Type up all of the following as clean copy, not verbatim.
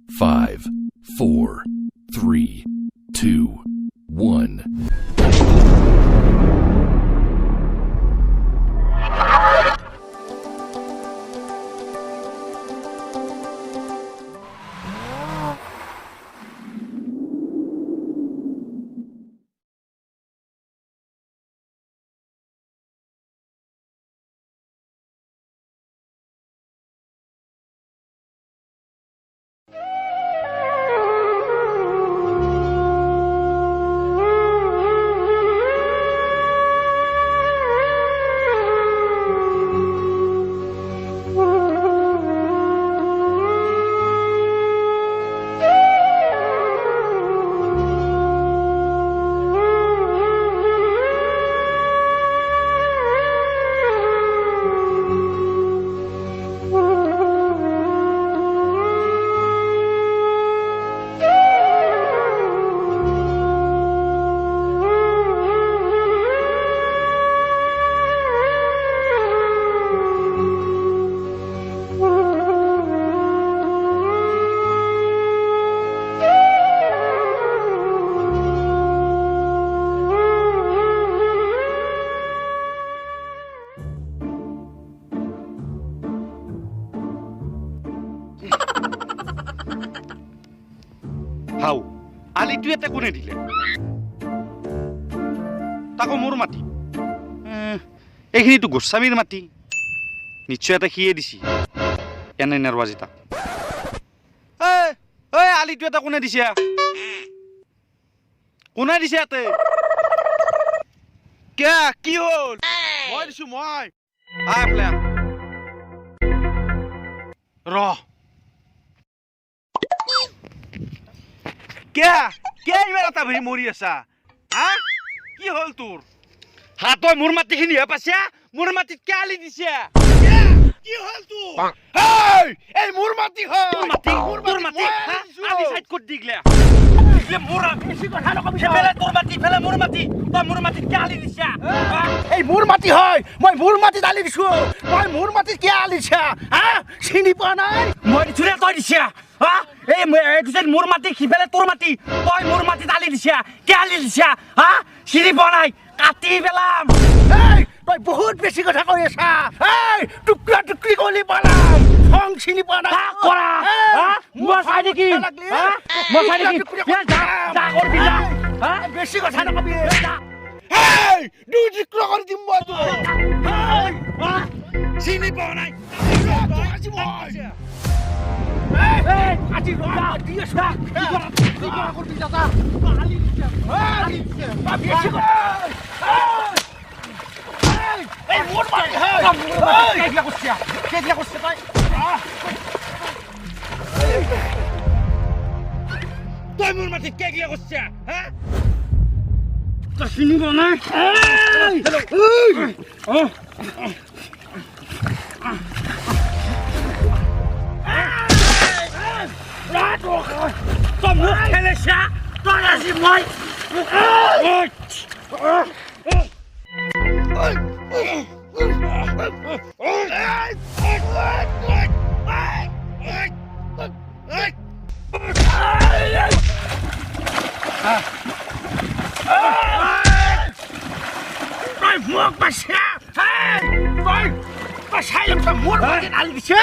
5, 4, 3, 2, 1. হাও আলিটো এটা কোনে দিলে তাকো মোৰ মাটি এইখিনিতো গোস্বামীৰ মাটি নিশ্চয় এটা সিয়ে দিছি এনে নেৰৱাজি তাক এই আলিটো এটা কোনে দিছে ইয়াতে কি হ'ল মই দিছো মই ৰ ইমান এটা ভৰি মৰি আছা কি হ'ল তোৰ তই মোৰ মাটিখিনিহে পাইছা মোৰ মাটিত কে আলি দিছে কি হ'ল তোৰ এই মোৰ মাটি হয় তোৰ মাটি আলি সাইড কৰি দিগলা মোৰ বেছি কথা নকবি ফেলে তোৰ মাটি ফেলে মোৰ মাটি তই মোৰ মাটিত কে আলি দিছা এই মোৰ মাটি হয় মই মোৰ মাটিত আলি দিছো তই মোৰ মাটিত কে আলি দিছা চিনি পোৱা নাই মই দিছো তই দিছা এই মোৰ মাটি সিফালে তোৰ মাটি তই মোৰ মাটিত আলি দিছা কে আলি দিছা চিনি পোৱা নাই কাটি পেলাম তই বহুত বেছি কথা কৈ আছা টুকৰা টুকৰি কৰি পেলাম খং চিনি পোৱা নাই মই চাই নেকি বেছি কথা নকবি দুই টুকৰা কৰি দিম মই চিনি পোৱা নাই তই মোৰ মাটিত কে গিয়া কৰিছা তই চিনি পোৱা নাই তই মোক খেলিছা তই আজি মই মোক পাইছা চাই ল'ম মোৰ মাটিত আলি দিছে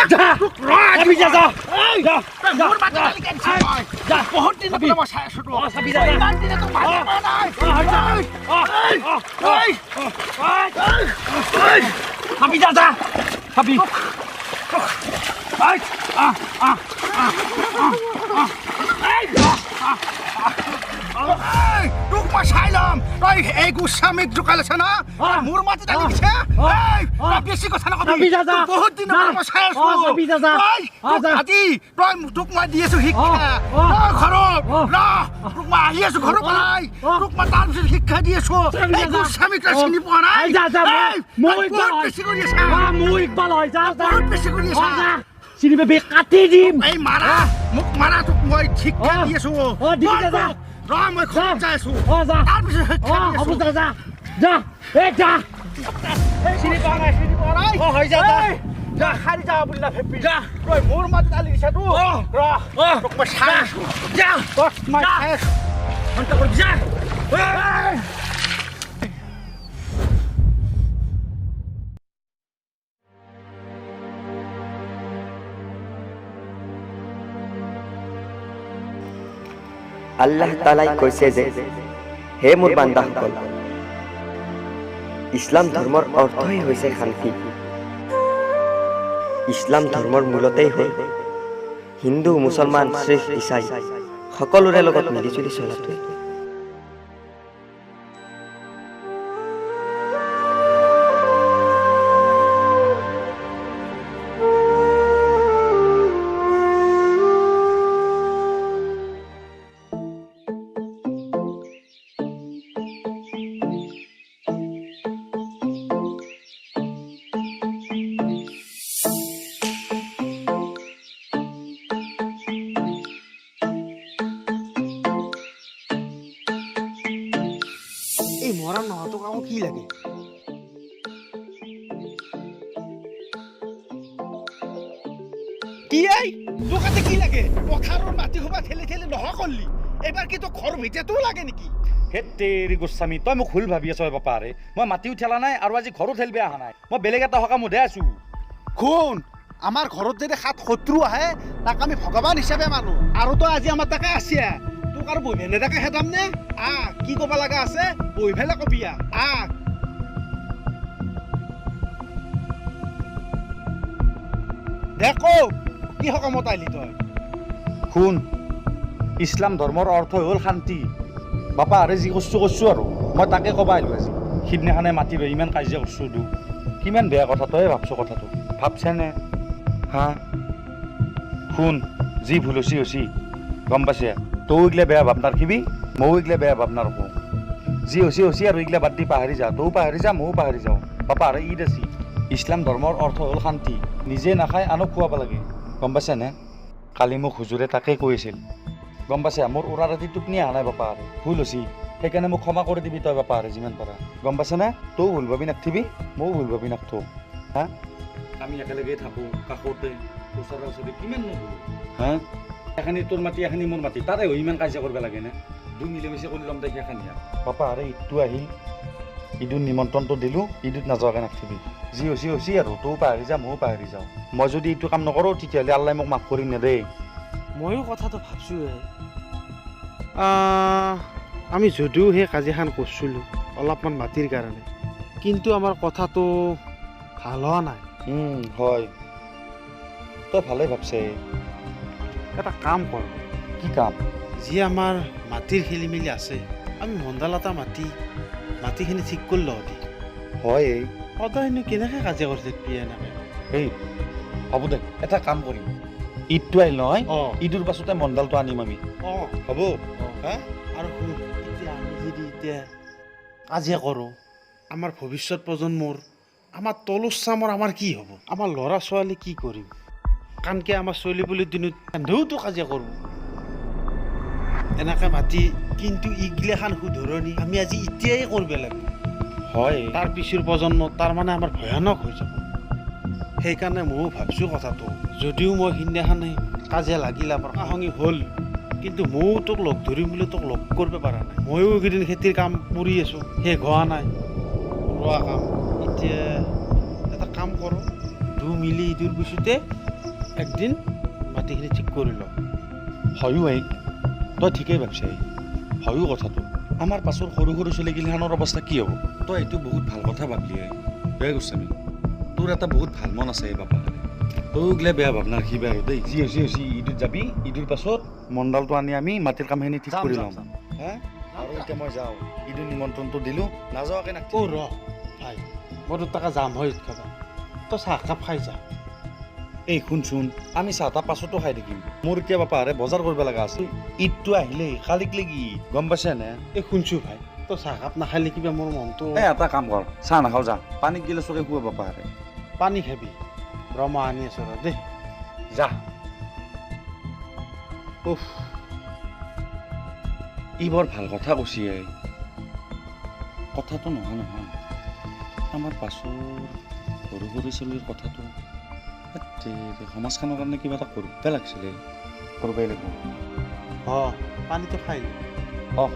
মোৰ মাটিত আলি দিছে বহুত দিন মই চাই আছো ইমান দিনে তোক মাৰি পোৱা নাই হাবি যা হাবি তোক মই চাই ল'ম তই এই গোস্বামীক জোকাল আছে না মোৰ মাটিত আলি দিছে বেছি কথা নকবি বহুত দিন মই চাই আছো আজি তই তোক মই দি আছো শিক্ষা ঘৰত তোক মই আহি আছো ঘৰৰ পৰাই তোক মই তাৰপিছত শিক্ষা দি আছো এই গোস্বামীক চিনি পোৱা নাই বেছি কৰি আছা বহুত বেছি কৰি আছা চিনি পাবি কাটি দিম এই মাৰা মোক মাৰা তোক মই শিক্ষা দি আছো মই ঘৰত যাই আছো তাৰপিছত শিক্ষা দি আছো চিনি পোৱা নাই হৈ যা যা খাৰি যা বুলি না ভেপি যা তই মোৰ মাটিত আলি দিছা তো তোক মই চাই আছো যা তোক মই চাই আছো ঘণ্টা কৰি যা আল্লাহ তাআলাই কৈছে যে হে মোৰ বান্দাসকল ইছলাম ধৰ্মৰ অৰ্থই হৈছে শান্তি ইছলাম ধৰ্মৰ মূলতেই হ'ল হিন্দু মুছলমান শিখ ইছাই সকলোৰে লগত মিলিজুলি চলাটো এই মৰা নহতো কাম কি লাগে কি এই তোকাতে কি লাগে পথাৰৰ মাটি হোবা ঠেলি ঠেলি নহা কৰলি এবাৰ কি তো ঘৰ ভিতৰতো লাগে নেকি হে তেৰি গোস্বামী তই মোক ভুল ভাবি আছ বাপা ৰে মই মাটিও ঠেলা নাই আৰু আজি ঘৰো ঠেলিব অহা নাই মই বেলেগ এটা সকাম মুধে আছো শুন আমাৰ ঘৰত যদি সাত শত্ৰু আহে তাক আমি ভগৱান হিচাপে মানো আৰু তই আজি আমাৰ তাকে আছিয়া তোক আৰু বহি নেদাকে খেদাম নে কি ক'ব লগা আছে বহি ফেলে কবি দেখো কি সকামত আহিলি তই শুন ইছলাম ধৰ্মৰ অৰ্থ হ'ল শান্তি বাপা আৰে যি কৰছো আৰু মই তাকে ক'ব আহিলো আজি সিদিনাখনে মাতি ৰৈ ইমান কাজিয়া কৰছো দু কিমান বেয়া কথা তই ভাবছ কথাটো ভাবছেনে হা শুন যি ভুল হৈছে গম পাইছে তই এইগিলা বেয়া ভাবনাৰ ৰাখিবি ময়ো এইগিলা বেয়া ভাবনাৰ ৰাখোঁ যি হৈছে আৰু এইগিলা বাদ দি পাহৰি যা তইও পাহৰি যা ময়ো পাহৰি যাওঁ বাপা আৰে ঈদ আছে ইছলাম ধৰ্মৰ অৰ্থ হ'ল শান্তি নিজে নাখায় আনক খুৱাব লাগে গম পাইছেনে কালি মোক হুজুৰে তাকে কৈ আছিল গম পাইছে মোৰ উৰা ৰাতি টোপনি অহা নাই বাপা আৰু ভুল হৈছে সেইকাৰণে মোক ক্ষমা কৰি দিবি তই বাপা আৰু যিমান পাৰা গম পাইছেনে তইও ভুল ভাবি নাথিবি ময়ো ভুল ভাবি নাথো হা আমি একেলগে থাকোঁ কাষতে ওচৰা ওচৰি কিমান নুবুলো হা এখানি তোৰ মাটি এখানি মোৰ মাটি তাতে হৈ ইমান কাজিয়া কৰিব লাগে নে দুই মিলিমিছি কৰি ল'ম তাই সেইখানি বাপা আৰে ঈদটো আহিল ঈদৰ নিমন্ত্ৰণটো দিলোঁ ঈদত নাযোৱাকৈ নাথিবি যি হৈছে আৰু তইও পাহৰি যা ময়ো পাহৰি যাওঁ মই যদি এইটো কাম নকৰোঁ তেতিয়াহ'লে আল্লাই মোক মাফ কৰি নেদেই ময়ো কথাটো ভাবছোঁহে আমি যদিও সেই কাজিয়াখন কৰিছিলোঁ অলপমান মাটিৰ কাৰণে কিন্তু আমাৰ কথাটো ভাল হোৱা নাই হয় তই ভালেই ভাবছে এটা কাম কৰ কি কাম যি আমাৰ মাটিৰ খেলি মেলি আছে আমি মণ্ডালতা মাটিখিনি ঠিক কৰি লওঁ দি হয় সদায়নো কেনেকৈ কাজিয়া কৰি থাকিবি এনেকৈ এই হ'ব দে এটা কাম কৰিম ঈদটো আহিল নহয় ঈদৰ পাছতে মণ্ডালটো আনিম আমি হ'ব হা আৰু এতিয়া আমি যদি এতিয়া কাজিয়া কৰোঁ আমাৰ ভৱিষ্যত প্ৰজন্মৰ আমাৰ তলুচ চামৰ আমাৰ কি হ'ব আমাৰ ল'ৰা ছোৱালী কি কৰিম কাণকে আমাৰ ছোৱালী বুলি দিনত কান্ধেওতো কাজিয়া কৰোঁ এনেকৈ মাতি কিন্তু ইগিলাখান শুধৰণি আমি আজি এতিয়াই কৰিব লাগিব হয় তাৰ পিছৰ প্ৰজন্ম তাৰমানে আমাৰ ভয়ানক হৈ যাব সেইকাৰণে ময়ো ভাবছোঁ কথাটো যদিও মই সিদিনাখনে কাজিয়া লাগিল আমাৰ কাহঙি হ'ল কিন্তু ময়ো তোক লগ ধৰিম বুলি তোক লগ কৰিব পৰা নাই ময়ো এইকেইদিন খেতিৰ কাম কৰি আছোঁ শেষ হোৱা নাই ৰোৱা কাম এতিয়া এটা কাম কৰোঁ দুই মিলি ইটোৰ পিছতে একদিন মাটিখিনি ঠিক কৰি লওঁ হয়ো তই ঠিকেই ভাবছে হয়ো কথাটো আমাৰ পাছৰ সৰু সৰু ছোৱালীগিলাখনৰ অৱস্থা কি হ'ব তই এইটো বহুত ভাল কথা ভাবলি বেয়া গোস্বামী তোৰ এটা বহুত ভাল মন আছে বাপা তই গিলা বেয়া ভাবনা ৰাখিবি আৰু দেই যি হৈছে ঈদত যাবি ঈদৰ পাছত মণ্ডালটো আনি আমি মাটিৰ কামখিনি ঠিক কৰি ল'ম হা আৰু এতিয়া মই যাওঁ ঈদৰ নিমন্ত্ৰণটো দিলোঁ নাযোৱাকৈ নাথাকিব ৰ ভাই মই তোৰ টকা যাম হয় ঈদ খাবা তই চাহ একাপ খাই যা এই শুনচোন আমি চাহ তাহ পাছতো খাই থাকিম মোৰ এতিয়া বাপাৰে বজাৰ কৰিব লগা আছে ঈদটো আহিলেই কালিক লাগি গম পাইছে নে এই শুনছোঁ ভাই তই চাহ একাপ নাখালে কিবা মোৰ মনটো এটা কাম কৰ চাহ নাখাওঁ যা পানীত গিলে চকে খুৱাব বাপাৰে পানী খাবি ব্ৰহ্মা আনি আছো ৰ দেই যা ই বৰ ভাল কথা কৈছে কথাটো নহয় আমাৰ পাছৰ সৰু সৰু ছোৱালীৰ কথাটো সমাজখনৰ কাৰণে কিবা এটা কৰিব লাগিছিলে কৰিবই লাগিব পানীটো খাই অহ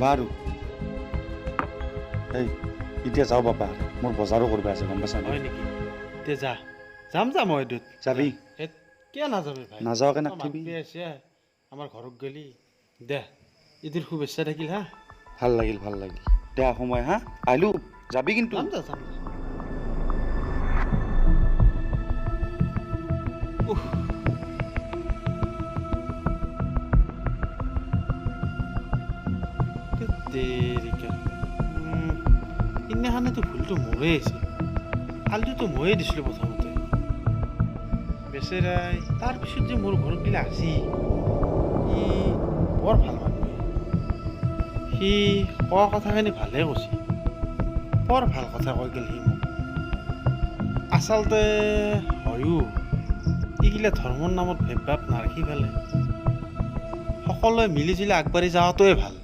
বাৰু এই এতিয়া যাওঁ বাপা মোৰ বজাৰো কৰিব আছে গম পাইছা হয় নেকি তে যা যাম মই দুত যাবি কিয় নাযাবি ভাই নাযাওঁকে নাথাকিবি আছে আমাৰ ঘৰত গলি দে ঈদৰ শুভেচ্ছা থাকিল হা ভাল লাগিল দে সময় হা আহিলো যাবি কিন্তু যাম সিদিনাখনেতো ভুলটো মোৰেই আছিল আলুটো ময়ে দিছিলোঁ প্ৰথমতে বেচেৰাই তাৰপিছত যে মোৰ ঘৰত গিলা আজি সি বৰ ভাল মানুহ সি কোৱা কথাখিনি ভালে কৈছে বৰ ভাল কথা কৈ গ'ল সি মোক আচলতে হয়ো এইগিলা ধৰ্মৰ নামত ভেদ ভাৱ নাৰাখি পেলাই সকলোৱে মিলি জুলি আগবাঢ়ি যাৱাটোৱে ভাল